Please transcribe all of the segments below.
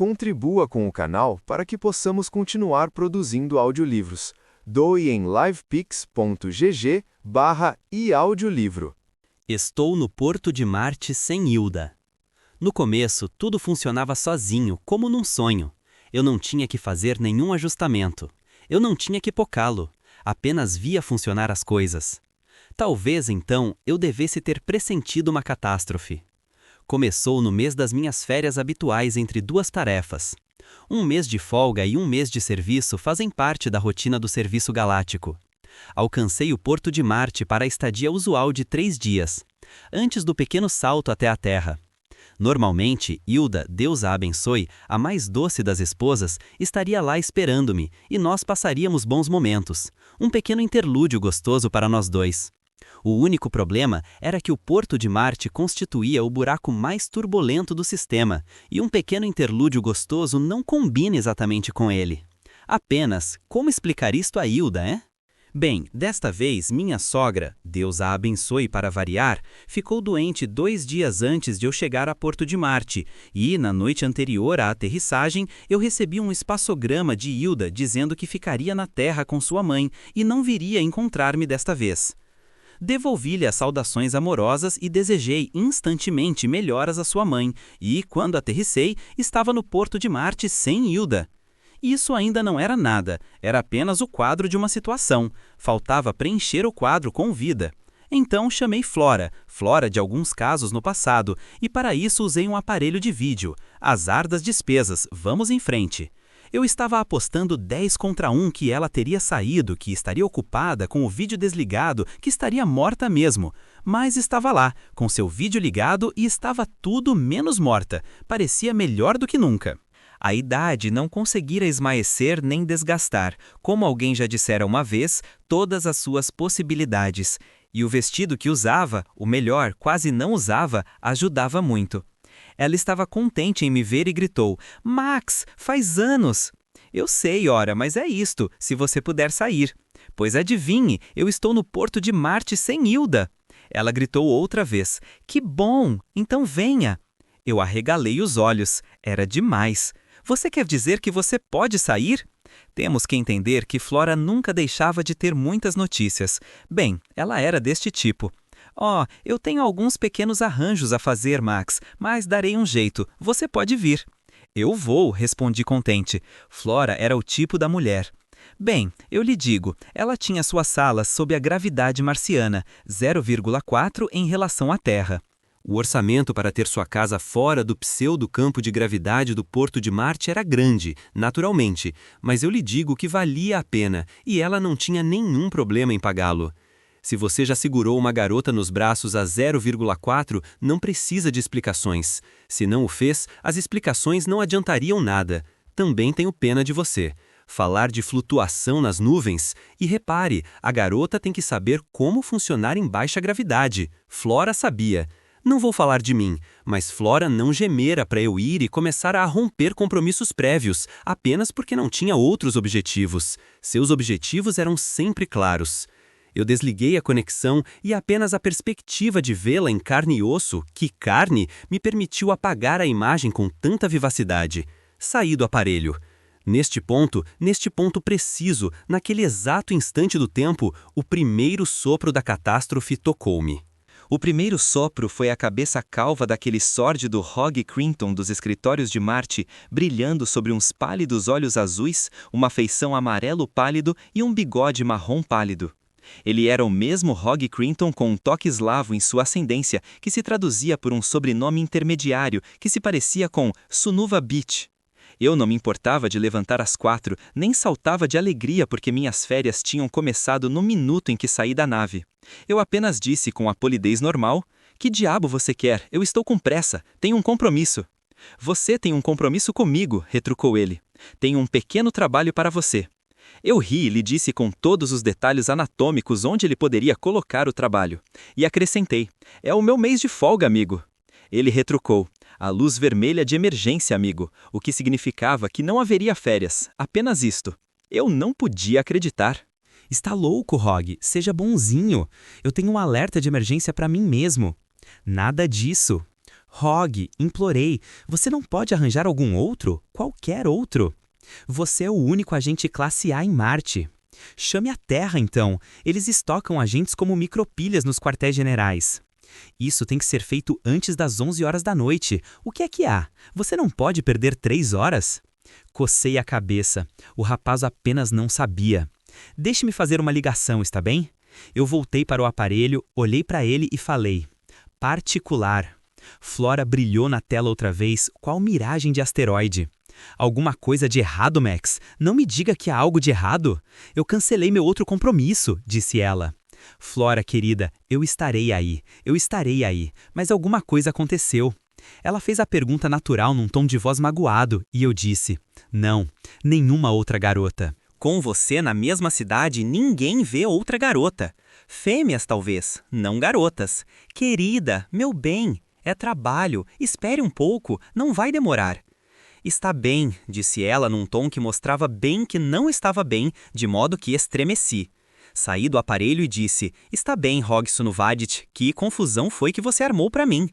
Contribua com o canal para que possamos continuar produzindo audiolivros. Doe em livepix.gg/iaudiolivro. Estou no Porto de Marte sem Hilda. No começo, tudo funcionava sozinho, como num sonho. Eu não tinha que fazer nenhum ajustamento. Eu não tinha que pocá-lo. Apenas via funcionar as coisas. Talvez, então, eu devesse ter pressentido uma catástrofe. Começou no mês das minhas férias habituais entre duas tarefas. Um mês de folga e um mês de serviço fazem parte da rotina do serviço galáctico. Alcancei o Porto de Marte para a estadia usual de 3 dias, antes do pequeno salto até a Terra. Normalmente, Hilda, Deus a abençoe, a mais doce das esposas, estaria lá esperando-me e nós passaríamos bons momentos. Um pequeno interlúdio gostoso para nós dois. O único problema era que o Porto de Marte constituía o buraco mais turbulento do sistema, e um pequeno interlúdio gostoso não combina exatamente com ele. Apenas, como explicar isto a Hilda, hein? Bem, desta vez minha sogra, Deus a abençoe para variar, ficou doente 2 dias antes de eu chegar a Porto de Marte, e, na noite anterior à aterrissagem, eu recebi um espaçograma de Hilda dizendo que ficaria na Terra com sua mãe e não viria encontrar-me desta vez. Devolvi-lhe as saudações amorosas e desejei instantemente melhoras à sua mãe, e, quando aterrissei, estava no Porto de Marte sem Hilda. Isso ainda não era nada, era apenas o quadro de uma situação. Faltava preencher o quadro com vida. Então chamei Flora de alguns casos no passado, e para isso usei um aparelho de vídeo. Azar das despesas, vamos em frente. Eu estava apostando 10 contra 1 que ela teria saído, que estaria ocupada, com o vídeo desligado, que estaria morta mesmo. Mas estava lá, com seu vídeo ligado e estava tudo menos morta. Parecia melhor do que nunca. A idade não conseguira esmaecer nem desgastar, como alguém já dissera uma vez, todas as suas possibilidades. E o vestido que usava, o melhor, quase não usava, ajudava muito. Ela estava contente em me ver e gritou: "Max, faz anos!" "Eu sei, ora, mas é isto, se você puder sair." "Pois adivinhe, eu estou no Porto de Marte sem Hilda." Ela gritou outra vez: "Que bom, então venha." Eu arregalei os olhos, era demais. "Você quer dizer que você pode sair?" Temos que entender que Flora nunca deixava de ter muitas notícias. Bem, ela era deste tipo. "Oh, eu tenho alguns pequenos arranjos a fazer, Max, mas darei um jeito. Você pode vir." "Eu vou", respondi contente. Flora era o tipo da mulher. Bem, eu lhe digo, ela tinha sua sala sob a gravidade marciana, 0,4 em relação à Terra. O orçamento para ter sua casa fora do pseudo-campo de gravidade do Porto de Marte era grande, naturalmente, mas eu lhe digo que valia a pena, e ela não tinha nenhum problema em pagá-lo. Se você já segurou uma garota nos braços a 0,4, não precisa de explicações. Se não o fez, as explicações não adiantariam nada. Também tenho pena de você. Falar de flutuação nas nuvens? E repare, a garota tem que saber como funcionar em baixa gravidade. Flora sabia. Não vou falar de mim, mas Flora não gemera para eu ir e começar a romper compromissos prévios, apenas porque não tinha outros objetivos. Seus objetivos eram sempre claros. Eu desliguei a conexão e apenas a perspectiva de vê-la em carne e osso, que carne, me permitiu apagar a imagem com tanta vivacidade. Saí do aparelho. Neste ponto preciso, naquele exato instante do tempo, o primeiro sopro da catástrofe tocou-me. O primeiro sopro foi a cabeça calva daquele sórdido Hogg Crinton dos escritórios de Marte, brilhando sobre uns pálidos olhos azuis, uma feição amarelo pálido e um bigode marrom pálido. Ele era o mesmo Hogg Crinton com um toque eslavo em sua ascendência, que se traduzia por um sobrenome intermediário que se parecia com Sunuva Beach. Eu não me importava de levantar às 4, nem saltava de alegria porque minhas férias tinham começado no minuto em que saí da nave. Eu apenas disse com a polidez normal: "Que diabo você quer? Eu estou com pressa, tenho um compromisso." "Você tem um compromisso comigo", retrucou ele. "Tenho um pequeno trabalho para você." Eu ri e lhe disse com todos os detalhes anatômicos onde ele poderia colocar o trabalho. E acrescentei: "É o meu mês de folga, amigo." Ele retrucou: "A luz vermelha de emergência, amigo", o que significava que não haveria férias, apenas isto. Eu não podia acreditar. "Está louco, Hogg, seja bonzinho. Eu tenho um alerta de emergência para mim mesmo." "Nada disso." Hogg, implorei, você não pode arranjar algum outro? Qualquer outro? Você é o único agente classe A em Marte. Chame a Terra, então. Eles estocam agentes como micropilhas nos quartéis generais. Isso tem que ser feito antes das 11 horas da noite. O que é que há? Você não pode perder 3 horas? Cocei a cabeça. O rapaz apenas não sabia. Deixe-me fazer uma ligação, está bem? Eu voltei para o aparelho, olhei para ele e falei. Particular. Flora brilhou na tela outra vez, qual miragem de asteroide. Alguma coisa de errado, Max? Não me diga que há algo de errado. Eu cancelei meu outro compromisso, disse ela. Flora, querida, eu estarei aí, mas alguma coisa aconteceu. Ela fez a pergunta natural num tom de voz magoado, e eu disse, não, nenhuma outra garota. Com você na mesma cidade, ninguém vê outra garota. Fêmeas, talvez, não garotas. Querida, meu bem, é trabalho, espere um pouco, não vai demorar. Está bem, disse ela num tom que mostrava bem que não estava bem, de modo que estremeci. Saí do aparelho e disse, está bem, Hogg Sunuvadit, que confusão foi que você armou para mim?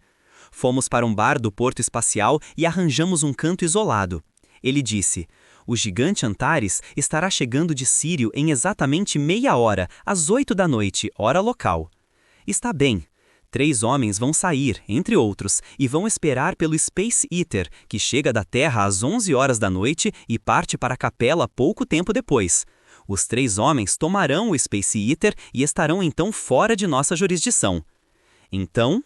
Fomos para um bar do Porto Espacial e arranjamos um canto isolado. Ele disse, o gigante Antares estará chegando de Sírio em exatamente meia hora, às 8 da noite, hora local. Está bem. 3 homens vão sair, entre outros, e vão esperar pelo Space Eater, que chega da Terra às 11 horas da noite e parte para a Capela pouco tempo depois. Os 3 homens tomarão o Space Eater e estarão então fora de nossa jurisdição. Então,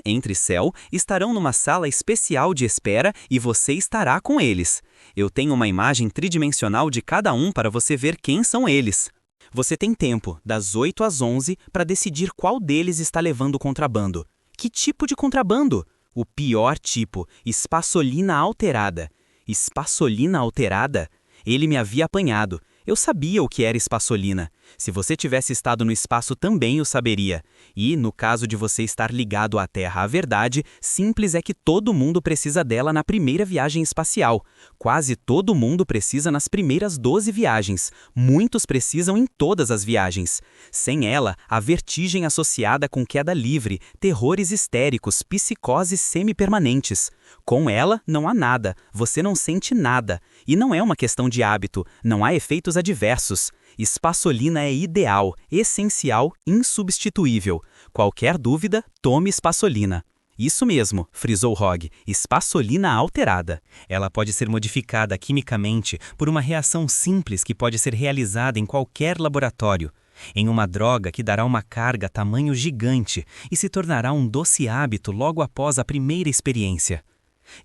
entre céu, estarão numa sala especial de espera e você estará com eles. Eu tenho uma imagem tridimensional de cada um para você ver quem são eles. Você tem tempo, das 8 às 11, para decidir qual deles está levando contrabando. Que tipo de contrabando? O pior tipo, espaçolina alterada. Espaçolina alterada? Ele me havia apanhado. Eu sabia o que era espaçolina. Se você tivesse estado no espaço também o saberia. E, no caso de você estar ligado à Terra à verdade, simples é que todo mundo precisa dela na primeira viagem espacial. Quase todo mundo precisa nas primeiras 12 viagens. Muitos precisam em todas as viagens. Sem ela, há vertigem associada com queda livre, terrores histéricos, psicoses semipermanentes. Com ela, não há nada. Você não sente nada. E não é uma questão de hábito. Não há efeitos adversos. Espaçolina é ideal, essencial, insubstituível. Qualquer dúvida, tome espaçolina. Isso mesmo, frisou Hogg, espaçolina alterada. Ela pode ser modificada quimicamente por uma reação simples que pode ser realizada em qualquer laboratório. Em uma droga que dará uma carga tamanho gigante e se tornará um doce hábito logo após a primeira experiência.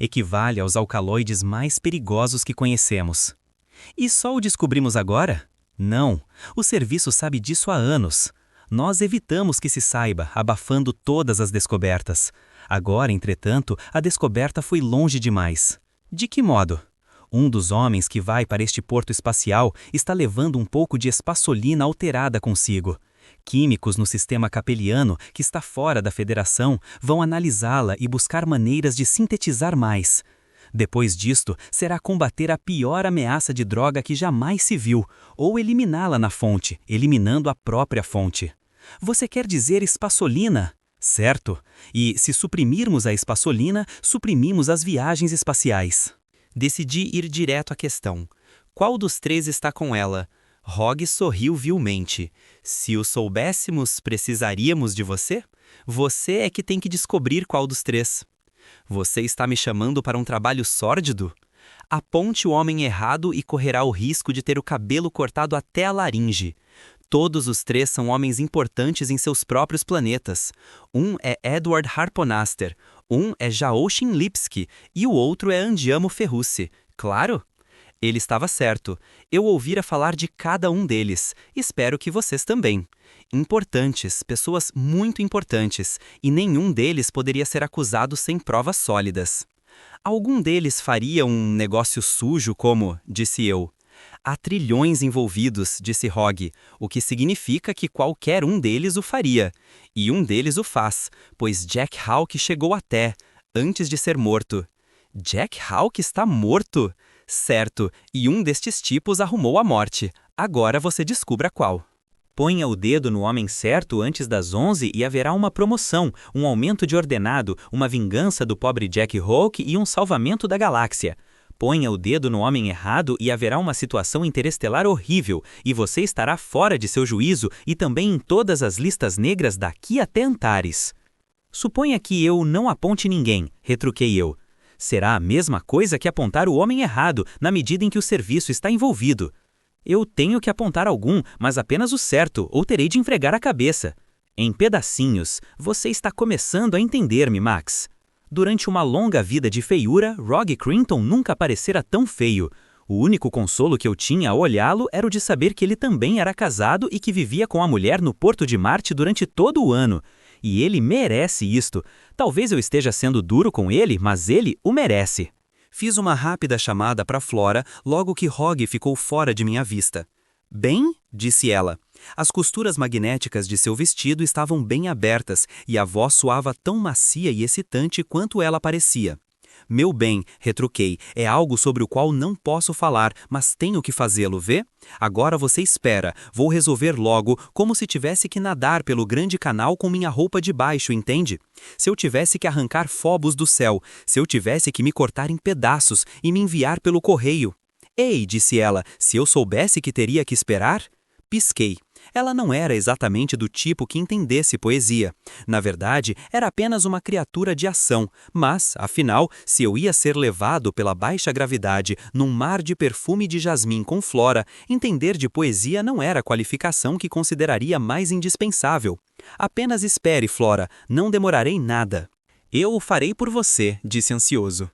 Equivale aos alcaloides mais perigosos que conhecemos. E só o descobrimos agora? Não, o serviço sabe disso há anos. Nós evitamos que se saiba, abafando todas as descobertas. Agora, entretanto, a descoberta foi longe demais. De que modo? Um dos homens que vai para este porto espacial está levando um pouco de espaçolina alterada consigo. Químicos no sistema capeliano, que está fora da Federação, vão analisá-la e buscar maneiras de sintetizar mais. Depois disto, será combater a pior ameaça de droga que jamais se viu, ou eliminá-la na fonte, eliminando a própria fonte. Você quer dizer espaçolina? Certo. E se suprimirmos a espaçolina, suprimimos as viagens espaciais. Decidi ir direto à questão. Qual dos 3 está com ela? Hogg sorriu vilmente. Se o soubéssemos, precisaríamos de você? Você é que tem que descobrir qual dos 3. Você está me chamando para um trabalho sórdido? Aponte o homem errado e correrá o risco de ter o cabelo cortado até a laringe. Todos os 3 são homens importantes em seus próprios planetas. Um é Edward Harponaster, um é Jaoshin Lipski e o outro é Andiamo Ferrucci. Claro? Ele estava certo. Eu ouvira falar de cada um deles. Espero que vocês também. Importantes, pessoas muito importantes, e nenhum deles poderia ser acusado sem provas sólidas. Algum deles faria um negócio sujo como, disse eu. Há trilhões envolvidos, disse Hogg, o que significa que qualquer um deles o faria. E um deles o faz, pois Jack Hawk chegou até, antes de ser morto. Jack Hawk está morto? Certo, e um destes tipos arrumou a morte. Agora você descubra qual. Ponha o dedo no homem certo antes das 11 e haverá uma promoção, um aumento de ordenado, uma vingança do pobre Jack Hawke e um salvamento da galáxia. Ponha o dedo no homem errado e haverá uma situação interestelar horrível, e você estará fora de seu juízo e também em todas as listas negras daqui até Antares. Suponha que eu não aponte ninguém, retruquei eu. Será a mesma coisa que apontar o homem errado, na medida em que o serviço está envolvido. Eu tenho que apontar algum, mas apenas o certo, ou terei de enfregar a cabeça. Em pedacinhos, você está começando a entender-me, Max. Durante uma longa vida de feiura, Rogue Crinton nunca parecera tão feio. O único consolo que eu tinha ao olhá-lo era o de saber que ele também era casado e que vivia com a mulher no Porto de Marte durante todo o ano. E ele merece isto. Talvez eu esteja sendo duro com ele, mas ele o merece. Fiz uma rápida chamada para Flora logo que Rogue ficou fora de minha vista. Bem, disse ela. As costuras magnéticas de seu vestido estavam bem abertas e a voz soava tão macia e excitante quanto ela parecia. Meu bem, retruquei, é algo sobre o qual não posso falar, mas tenho que fazê-lo, vê? Agora você espera, vou resolver logo, como se tivesse que nadar pelo grande canal com minha roupa de baixo, entende? Se eu tivesse que arrancar Fobos do céu, se eu tivesse que me cortar em pedaços e me enviar pelo correio. Ei, disse ela, se eu soubesse que teria que esperar? Pisquei. Ela não era exatamente do tipo que entendesse poesia. Na verdade, era apenas uma criatura de ação, mas, afinal, se eu ia ser levado pela baixa gravidade num mar de perfume de jasmim com Flora, entender de poesia não era a qualificação que consideraria mais indispensável. Apenas espere, Flora, não demorarei nada. Eu o farei por você, disse ansioso.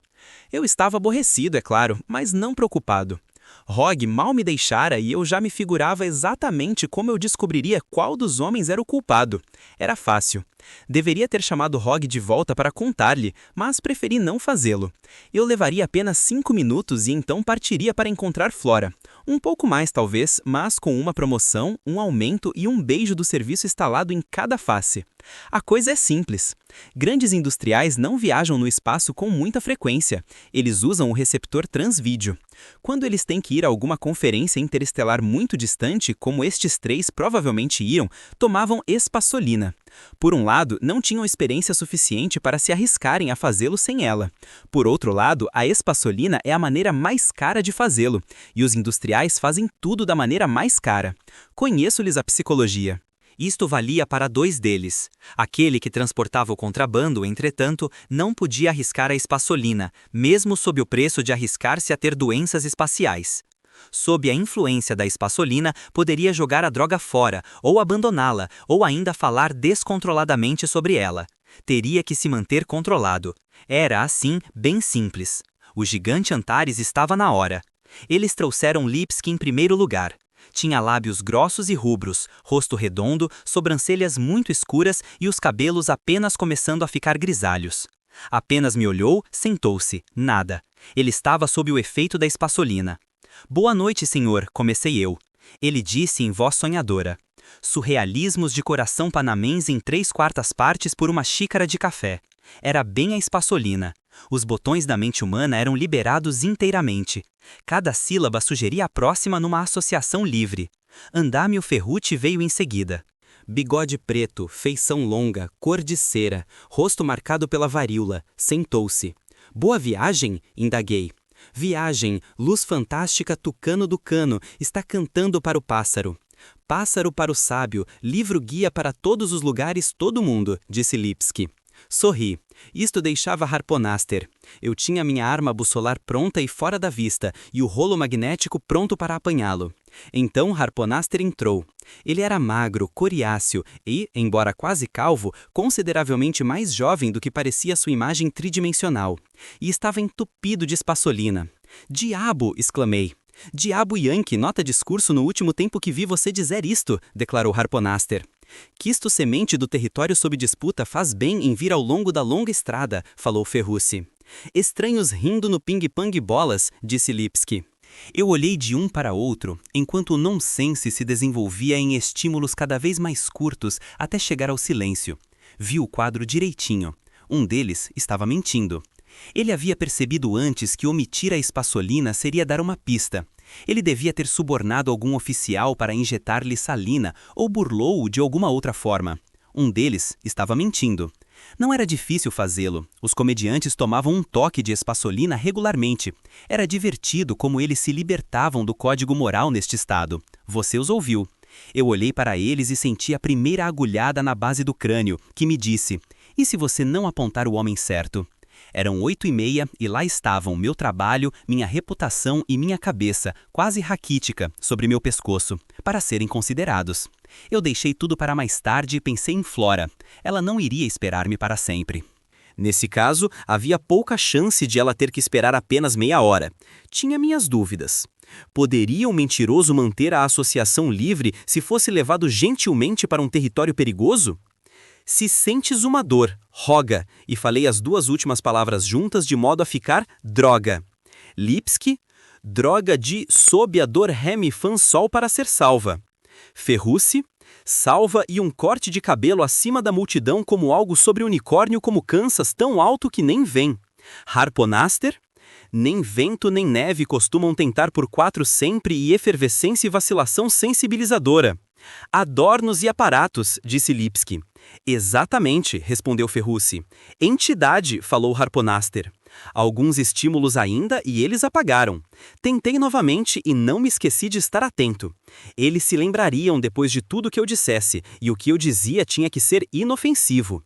Eu estava aborrecido, é claro, mas não preocupado. Rogue mal me deixara e eu já me figurava exatamente como eu descobriria qual dos homens era o culpado. Era fácil. Deveria ter chamado Rogue de volta para contar-lhe, mas preferi não fazê-lo. Eu levaria apenas 5 minutos e então partiria para encontrar Flora. Um pouco mais, talvez, mas com uma promoção, um aumento e um beijo do serviço instalado em cada face. A coisa é simples. Grandes industriais não viajam no espaço com muita frequência. Eles usam o receptor transvídeo. Quando eles têm que ir a alguma conferência interestelar muito distante, como estes 3 provavelmente iam, tomavam espaçolina. Por um lado, não tinham experiência suficiente para se arriscarem a fazê-lo sem ela. Por outro lado, a espaçolina é a maneira mais cara de fazê-lo, e os industriais fazem tudo da maneira mais cara. Conheço-lhes a psicologia. Isto valia para 2 deles. Aquele que transportava o contrabando, entretanto, não podia arriscar a espaçolina, mesmo sob o preço de arriscar-se a ter doenças espaciais. Sob a influência da espaçolina, poderia jogar a droga fora, ou abandoná-la, ou ainda falar descontroladamente sobre ela. Teria que se manter controlado. Era, assim, bem simples. O gigante Antares estava na hora. Eles trouxeram Lipski em primeiro lugar. Tinha lábios grossos e rubros, rosto redondo, sobrancelhas muito escuras e os cabelos apenas começando a ficar grisalhos. Apenas me olhou, sentou-se, nada. Ele estava sob o efeito da espaçolina. Boa noite, senhor, comecei eu. Ele disse em voz sonhadora. Surrealismos de coração panamense em 3/4 partes por uma xícara de café. Era bem a espaçolina. Os botões da mente humana eram liberados inteiramente. Cada sílaba sugeria a próxima numa associação livre. Andamio Ferrucci veio em seguida. Bigode preto, feição longa, cor de cera, rosto marcado pela varíola, sentou-se. Boa viagem? Indaguei. Viagem, luz fantástica tucano do cano, está cantando para o pássaro. Pássaro para o sábio, livro guia para todos os lugares todo mundo, disse Lipski. Sorri. Isto deixava Harponaster. Eu tinha minha arma bussolar pronta e fora da vista, e o rolo magnético pronto para apanhá-lo. Então Harponaster entrou. Ele era magro, coriáceo e, embora quase calvo, consideravelmente mais jovem do que parecia sua imagem tridimensional. E estava entupido de espaçolina. Diabo! Exclamei. Diabo Yankee, nota discurso no último tempo que vi você dizer isto, declarou Harponaster. Quisto semente do território sob disputa faz bem em vir ao longo da longa estrada, falou Ferrucci. Estranhos rindo no ping-pong bolas, disse Lipski. Eu olhei de um para outro, enquanto o nonsense se desenvolvia em estímulos cada vez mais curtos até chegar ao silêncio. Vi o quadro direitinho. Um deles estava mentindo. Ele havia percebido antes que omitir a espaçolina seria dar uma pista. Ele devia ter subornado algum oficial para injetar-lhe salina ou burlou-o de alguma outra forma. Um deles estava mentindo. Não era difícil fazê-lo. Os comediantes tomavam um toque de Espasolina regularmente. Era divertido como eles se libertavam do código moral neste estado. Você os ouviu. Eu olhei para eles e senti a primeira agulhada na base do crânio, que me disse: "E se você não apontar o homem certo?" Eram 8h30 e lá estavam meu trabalho, minha reputação e minha cabeça, quase raquítica, sobre meu pescoço, para serem considerados. Eu deixei tudo para mais tarde e pensei em Flora. Ela não iria esperar-me para sempre. Nesse caso, havia pouca chance de ela ter que esperar apenas meia hora. Tinha minhas dúvidas. Poderia um mentiroso manter a associação livre se fosse levado gentilmente para um território perigoso? Se sentes uma dor, roga, e falei as duas últimas palavras juntas de modo a ficar droga. Lipski, droga de sob a dor ré mi fã sol para ser salva. Ferrucci, salva e um corte de cabelo acima da multidão como algo sobre unicórnio como Kansas tão alto que nem vem. Harponaster, nem vento nem neve costumam tentar por 4 sempre e efervescência e vacilação sensibilizadora. Adornos e aparatos, disse Lipski. Exatamente, respondeu Ferrucci. Entidade, falou Harponaster. Alguns estímulos ainda e eles apagaram. Tentei novamente e não me esqueci de estar atento. Eles se lembrariam depois de tudo que eu dissesse, e o que eu dizia tinha que ser inofensivo.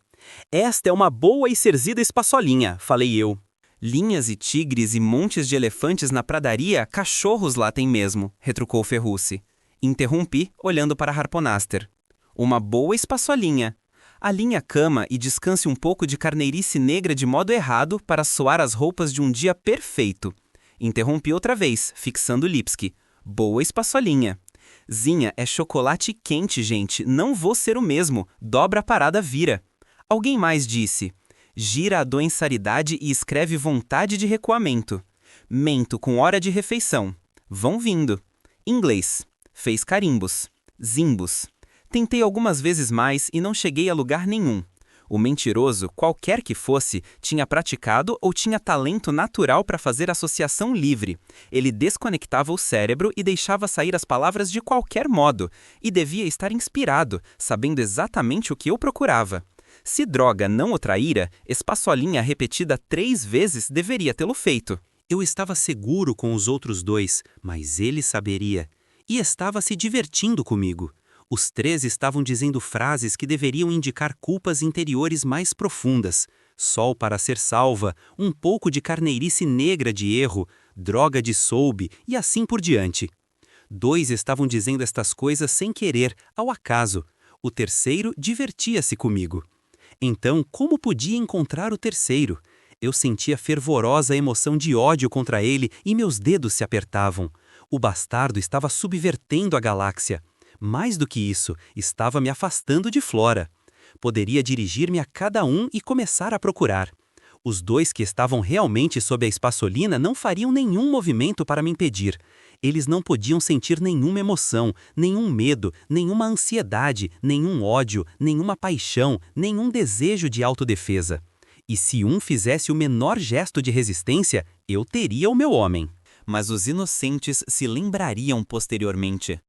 Esta é uma boa e cerzida espaçolinha, falei eu. Linhas e tigres e montes de elefantes na pradaria, cachorros lá tem mesmo, retrucou Ferrucci. Interrompi, olhando para Harponaster. Uma boa espaçolinha. Alinhe a cama e descanse um pouco de carneirice negra de modo errado para soar as roupas de um dia perfeito. Interrompi outra vez, fixando Lipski. Boa espaçolinha. Zinha é chocolate quente, gente. Não vou ser o mesmo. Dobra a parada, vira. Alguém mais disse. Gira a doençaridade e escreve vontade de recuamento. Mento com hora de refeição. Vão vindo. Inglês. Fez carimbos. Zimbos. Tentei algumas vezes mais e não cheguei a lugar nenhum. O mentiroso, qualquer que fosse, tinha praticado ou tinha talento natural para fazer associação livre. Ele desconectava o cérebro e deixava sair as palavras de qualquer modo, e devia estar inspirado, sabendo exatamente o que eu procurava. Se droga não o traíra, espaçolinha repetida 3 vezes deveria tê-lo feito. Eu estava seguro com os outros 2, mas ele saberia. E estava se divertindo comigo. Os 3 estavam dizendo frases que deveriam indicar culpas interiores mais profundas. Sol para ser salva, um pouco de carneirice negra de erro, droga de soube e assim por diante. 2 estavam dizendo estas coisas sem querer, ao acaso. O terceiro divertia-se comigo. Então, como podia encontrar o terceiro? Eu sentia fervorosa emoção de ódio contra ele e meus dedos se apertavam. O bastardo estava subvertendo a galáxia. Mais do que isso, estava me afastando de Flora. Poderia dirigir-me a cada um e começar a procurar. Os 2 que estavam realmente sob a espaçolina não fariam nenhum movimento para me impedir. Eles não podiam sentir nenhuma emoção, nenhum medo, nenhuma ansiedade, nenhum ódio, nenhuma paixão, nenhum desejo de autodefesa. E se um fizesse o menor gesto de resistência, eu teria o meu homem. Mas os inocentes se lembrariam posteriormente.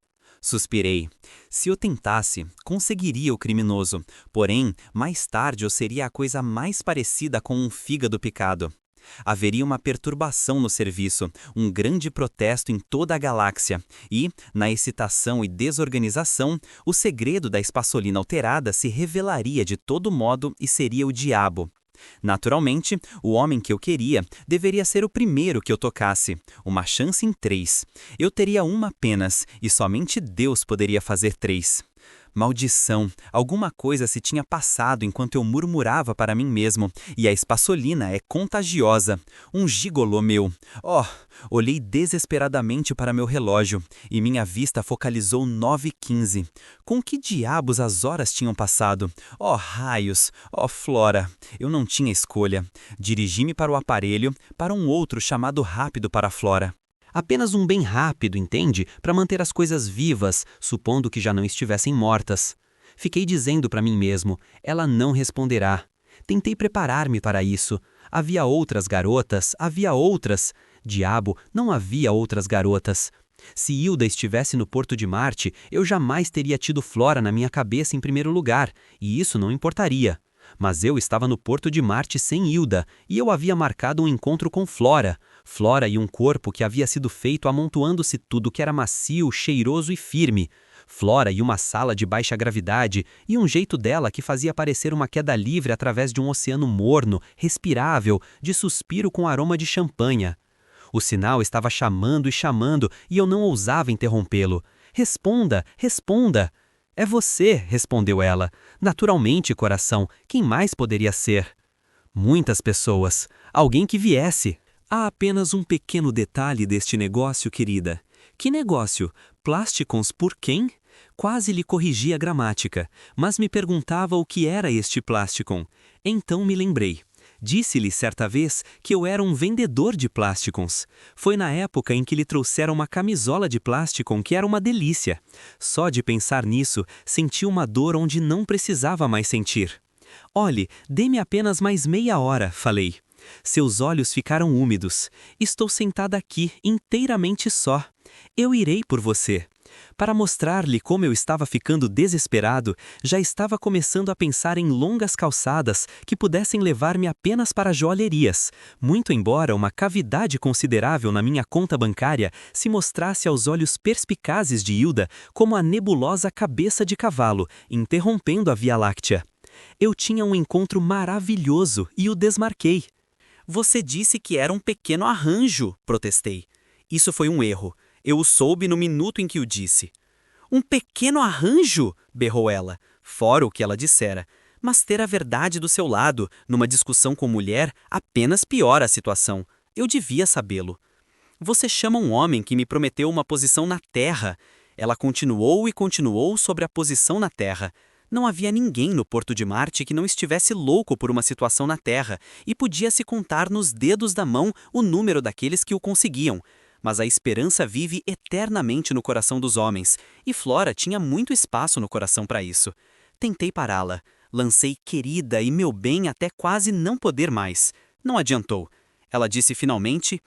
Suspirei. Se eu tentasse, conseguiria o criminoso, porém, mais tarde eu seria a coisa mais parecida com um fígado picado. Haveria uma perturbação no serviço, um grande protesto em toda a galáxia, e, na excitação e desorganização, o segredo da espaçolina alterada se revelaria de todo modo e seria o diabo. Naturalmente, o homem que eu queria deveria ser o primeiro que eu tocasse. Uma chance em 3. Eu teria uma apenas, e somente Deus poderia fazer 3. Maldição, alguma coisa se tinha passado enquanto eu murmurava para mim mesmo, e a espaçolina é contagiosa. Um gigolô meu. Oh, olhei desesperadamente para meu relógio, e minha vista focalizou 9h15. Com que diabos as horas tinham passado? Oh, raios! Oh, Flora! Eu não tinha escolha. Dirigi-me para o aparelho, para um outro chamado rápido para Flora. Apenas um bem rápido, entende? Para manter as coisas vivas, supondo que já não estivessem mortas. Fiquei dizendo para mim mesmo, ela não responderá. Tentei preparar-me para isso. Havia outras garotas, havia outras. Diabo, não havia outras garotas. Se Hilda estivesse no Porto de Marte, eu jamais teria tido Flora na minha cabeça em primeiro lugar, e isso não importaria. Mas eu estava no Porto de Marte sem Hilda, e eu havia marcado um encontro com Flora. Flora e um corpo que havia sido feito amontoando-se tudo que era macio, cheiroso e firme. Flora e uma sala de baixa gravidade, e um jeito dela que fazia parecer uma queda livre através de um oceano morno, respirável, de suspiro com aroma de champanha. O sinal estava chamando e eu não ousava interrompê-lo. Responda, responda! É você, respondeu ela. Naturalmente, coração, quem mais poderia ser? Muitas pessoas. Alguém que viesse. Há apenas um pequeno detalhe deste negócio, querida. Que negócio? Plásticos por quem? Quase lhe corrigi a gramática, mas me perguntava o que era este plásticon. Então me lembrei. Disse-lhe certa vez que eu era um vendedor de plásticos. Foi na época em que lhe trouxeram uma camisola de plástico que era uma delícia. Só de pensar nisso, senti uma dor onde não precisava mais sentir. Olhe, dê-me apenas mais meia hora, falei. Seus olhos ficaram úmidos. Estou sentada aqui, inteiramente só. Eu irei por você. Para mostrar-lhe como eu estava ficando desesperado, já estava começando a pensar em longas calçadas que pudessem levar-me apenas para joalherias, muito embora uma cavidade considerável na minha conta bancária se mostrasse aos olhos perspicazes de Hilda como a nebulosa cabeça de cavalo, interrompendo a Via Láctea. Eu tinha um encontro maravilhoso e o desmarquei. Você disse que era um pequeno arranjo, protestei. Isso foi um erro. Eu o soube no minuto em que o disse. Um pequeno arranjo? Berrou ela, fora o que ela dissera. Mas ter a verdade do seu lado, numa discussão com mulher, apenas piora a situação. Eu devia sabê-lo. Você chama um homem que me prometeu uma posição na Terra. Ela continuou e continuou sobre a posição na Terra. Não havia ninguém no Porto de Marte que não estivesse louco por uma situação na Terra, e podia-se contar nos dedos da mão o número daqueles que o conseguiam. Mas a esperança vive eternamente no coração dos homens, e Flora tinha muito espaço no coração para isso. Tentei pará-la, lancei querida e meu bem até quase não poder mais. Não adiantou. Ela disse finalmente,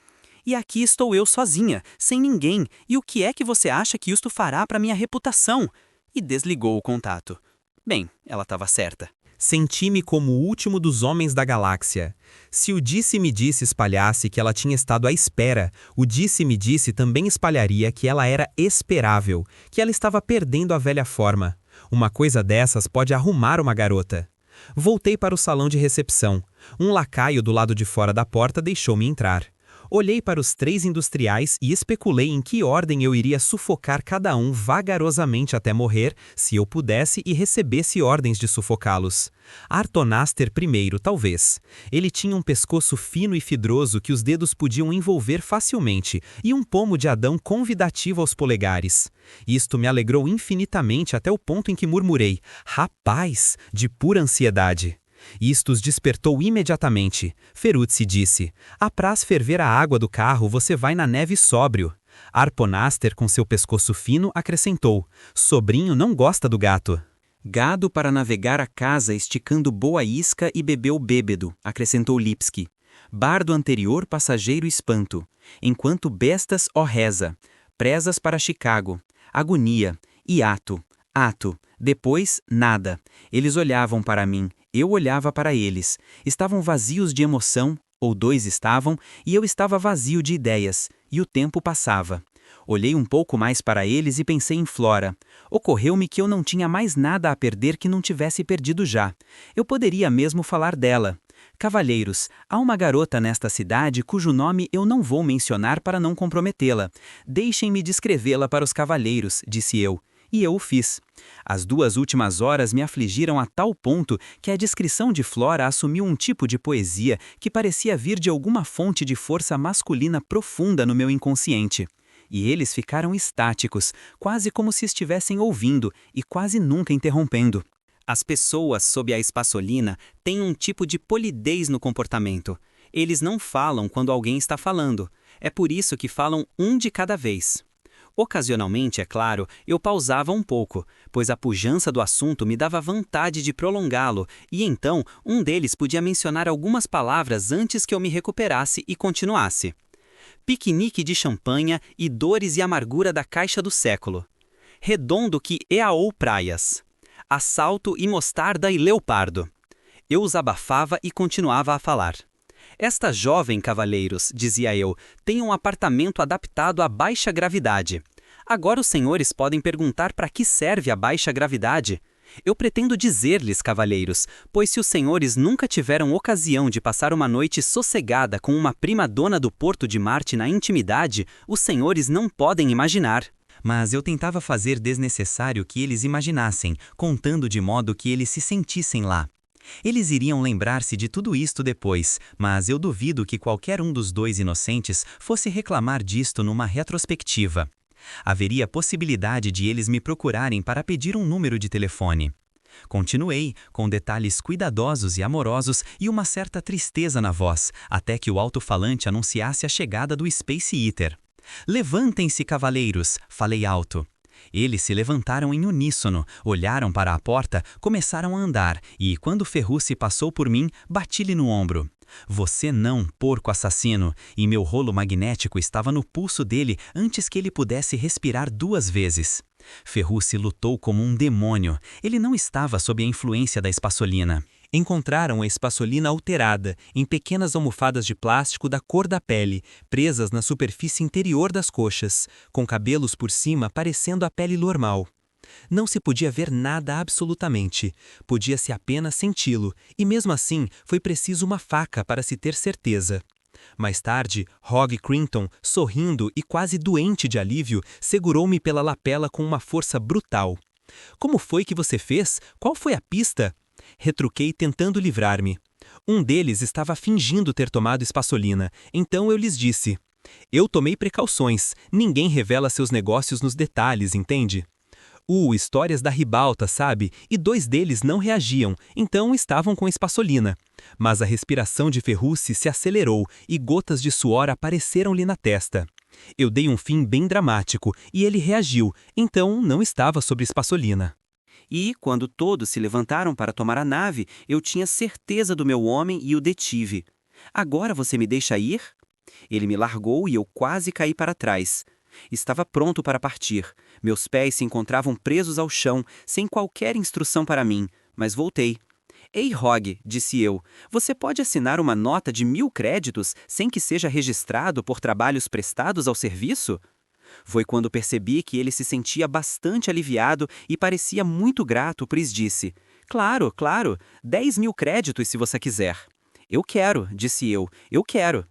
e aqui estou eu sozinha, sem ninguém, e o que é que você acha que isto fará para minha reputação? E desligou o contato. Bem, ela estava certa. Senti-me como o último dos homens da galáxia. Se o disse-me-disse espalhasse que ela tinha estado à espera, o disse-me-disse também espalharia que ela era esperável, que ela estava perdendo a velha forma. Uma coisa dessas pode arrumar uma garota. Voltei para o salão de recepção. Um lacaio do lado de fora da porta deixou-me entrar. Olhei para os 3 industriais e especulei em que ordem eu iria sufocar cada um vagarosamente até morrer, se eu pudesse e recebesse ordens de sufocá-los. Artonaster primeiro, talvez. Ele tinha um pescoço fino e fibroso que os dedos podiam envolver facilmente e um pomo de Adão convidativo aos polegares. Isto me alegrou infinitamente até o ponto em que murmurei, rapaz, de pura ansiedade. Isto os despertou imediatamente. Feruzzi disse, apraz ferver a água do carro, você vai na neve sóbrio. Arponaster, com seu pescoço fino, acrescentou, sobrinho não gosta do gato. Gado para navegar a casa esticando boa isca e bebeu bêbedo, acrescentou Lipski. Bardo anterior passageiro espanto. Enquanto bestas, ó reza. Presas para Chicago. Agonia. Hiato. Ato. Depois, nada. Eles olhavam para mim. Eu olhava para eles. Estavam vazios de emoção, ou 2 estavam, e eu estava vazio de ideias, e o tempo passava. Olhei um pouco mais para eles e pensei em Flora. Ocorreu-me que eu não tinha mais nada a perder que não tivesse perdido já. Eu poderia mesmo falar dela. Cavalheiros, há uma garota nesta cidade cujo nome eu não vou mencionar para não comprometê-la. Deixem-me descrevê-la para os cavalheiros, disse eu. E eu o fiz. As 2 últimas horas me afligiram a tal ponto que a descrição de Flora assumiu um tipo de poesia que parecia vir de alguma fonte de força masculina profunda no meu inconsciente. E eles ficaram estáticos, quase como se estivessem ouvindo e quase nunca interrompendo. As pessoas sob a espaçolina têm um tipo de polidez no comportamento. Eles não falam quando alguém está falando. É por isso que falam um de cada vez. Ocasionalmente, é claro, eu pausava um pouco, pois a pujança do assunto me dava vontade de prolongá-lo, e então um deles podia mencionar algumas palavras antes que eu me recuperasse e continuasse. piquenique de champanha e dores e amargura da caixa do século. Redondo que eaou praias. Assalto e mostarda e leopardo. Eu os abafava e continuava a falar. Esta jovem, cavalheiros, dizia eu, tem um apartamento adaptado à baixa gravidade. Agora os senhores podem perguntar para que serve a baixa gravidade. Eu pretendo dizer-lhes, cavalheiros, pois se os senhores nunca tiveram ocasião de passar uma noite sossegada com uma prima-dona do Porto de Marte na intimidade, os senhores não podem imaginar. Mas eu tentava fazer desnecessário que eles imaginassem, contando de modo que eles se sentissem lá. Eles iriam lembrar-se de tudo isto depois, mas eu duvido que qualquer um dos dois inocentes fosse reclamar disto numa retrospectiva. Haveria possibilidade de eles me procurarem para pedir um número de telefone. Continuei, com detalhes cuidadosos e amorosos e uma certa tristeza na voz, até que o alto-falante anunciasse a chegada do Space Eater. "Levantem-se, cavaleiros!" falei alto. Eles se levantaram em uníssono, olharam para a porta, começaram a andar e, quando Ferrucci passou por mim, bati-lhe no ombro. "Você não, porco assassino!" E meu rolo magnético estava no pulso dele antes que ele pudesse respirar 2 vezes. Ferrucci lutou como um demônio. Ele não estava sob a influência da espaçolina. Encontraram a espaçolina alterada, em pequenas almofadas de plástico da cor da pele, presas na superfície interior das coxas, com cabelos por cima parecendo a pele normal. Não se podia ver nada absolutamente, podia-se apenas senti-lo, e mesmo assim foi preciso uma faca para se ter certeza. Mais tarde, Hogg Crinton, sorrindo e quase doente de alívio, segurou-me pela lapela com uma força brutal. "Como foi que você fez? Qual foi a pista?" Retruquei tentando livrar-me. Um deles estava fingindo ter tomado espaçolina, então eu lhes disse: "Eu tomei precauções, ninguém revela seus negócios nos detalhes, entende?" Histórias da ribalta, sabe? E 2 deles não reagiam, então estavam com espaçolina. Mas a respiração de Ferrucci se acelerou e gotas de suor apareceram-lhe na testa. Eu dei um fim bem dramático e ele reagiu, então não estava sobre espaçolina. E, quando todos se levantaram para tomar a nave, eu tinha certeza do meu homem e o detive. "Agora você me deixa ir?" Ele me largou e eu quase caí para trás. Estava pronto para partir. Meus pés se encontravam presos ao chão, sem qualquer instrução para mim, mas voltei. "Ei, Hogg", disse eu, "você pode assinar uma nota de 1000 créditos sem que seja registrado por trabalhos prestados ao serviço?" Foi quando percebi que ele se sentia bastante aliviado e parecia muito grato, pois disse: "Claro, claro, 10.000 créditos se você quiser." "Eu quero", disse eu quero.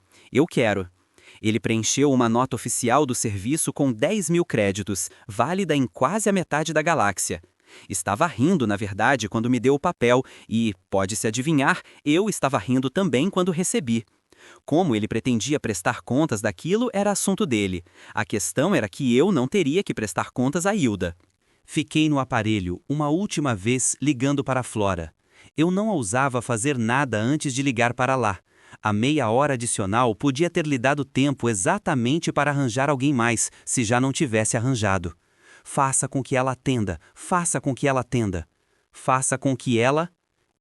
Ele preencheu uma nota oficial do serviço com 10.000 créditos, válida em quase a metade da galáxia. Estava rindo, na verdade, quando me deu o papel e, pode-se adivinhar, eu estava rindo também quando recebi. Como ele pretendia prestar contas daquilo era assunto dele. A questão era que eu não teria que prestar contas a Hilda. Fiquei no aparelho, uma última vez, ligando para a Flora. Eu não ousava fazer nada antes de ligar para lá. A meia hora adicional podia ter lhe dado tempo exatamente para arranjar alguém mais, se já não tivesse arranjado. "Faça com que ela atenda, faça com que ela atenda." "Faça com que ela..."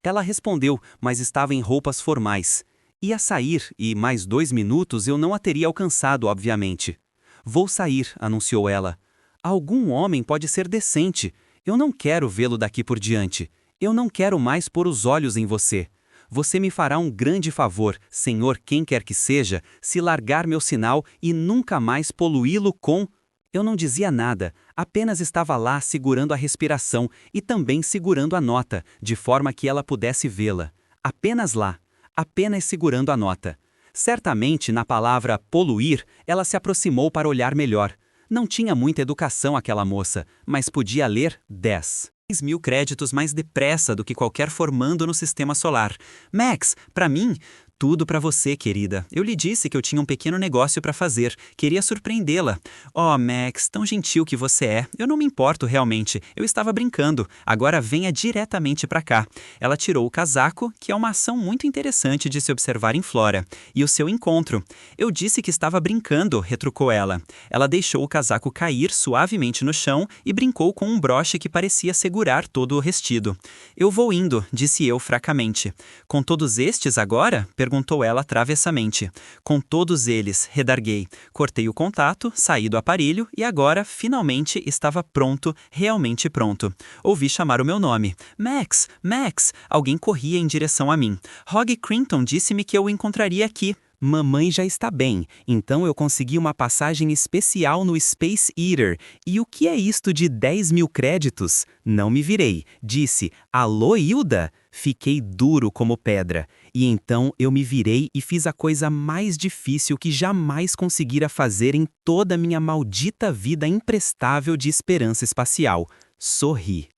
Ela respondeu, mas estava em roupas formais. Ia sair e, mais 2 minutos, eu não a teria alcançado, obviamente. "Vou sair", anunciou ela. "Algum homem pode ser decente. Eu não quero vê-lo daqui por diante. Eu não quero mais pôr os olhos em você. Você me fará um grande favor, senhor quem quer que seja, se largar meu sinal e nunca mais poluí-lo com..." Eu não dizia nada, apenas estava lá segurando a respiração e também segurando a nota, de forma que ela pudesse vê-la. Apenas lá, apenas segurando a nota. Certamente, na palavra poluir, ela se aproximou para olhar melhor. Não tinha muita educação aquela moça, mas podia ler 10.000 créditos mais depressa do que qualquer formando no sistema solar. "Max, para mim..." "Tudo para você, querida. Eu lhe disse que eu tinha um pequeno negócio para fazer. Queria surpreendê-la." "Oh, Max, tão gentil que você é. Eu não me importo realmente. Eu estava brincando. Agora venha diretamente para cá." Ela tirou o casaco, que é uma ação muito interessante de se observar em Flora. "E o seu encontro." "Eu disse que estava brincando", retrucou ela. Ela deixou o casaco cair suavemente no chão e brincou com um broche que parecia segurar todo o restido. "Eu vou indo", disse eu fracamente. "Com todos estes agora?" perguntou ela travessamente. Com todos eles, redarguei. Cortei o contato, saí do aparelho e agora, finalmente, estava pronto, realmente pronto. Ouvi chamar o meu nome. Max! Max! Alguém corria em direção a mim. Hogg Crinton disse-me que eu o encontraria aqui. Mamãe já está bem, então eu consegui uma passagem especial no Space Eater. E o que é isto de 10 mil créditos? Não me virei. Disse, alô, Hilda? Fiquei duro como pedra. E então eu me virei e fiz a coisa mais difícil que jamais conseguira fazer em toda a minha maldita vida imprestável de esperança espacial. Sorri.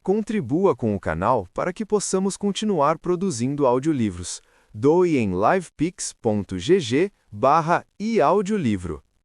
Contribua com o canal para que possamos continuar produzindo audiolivros. Doe em livepix.gg/eaudiolivro.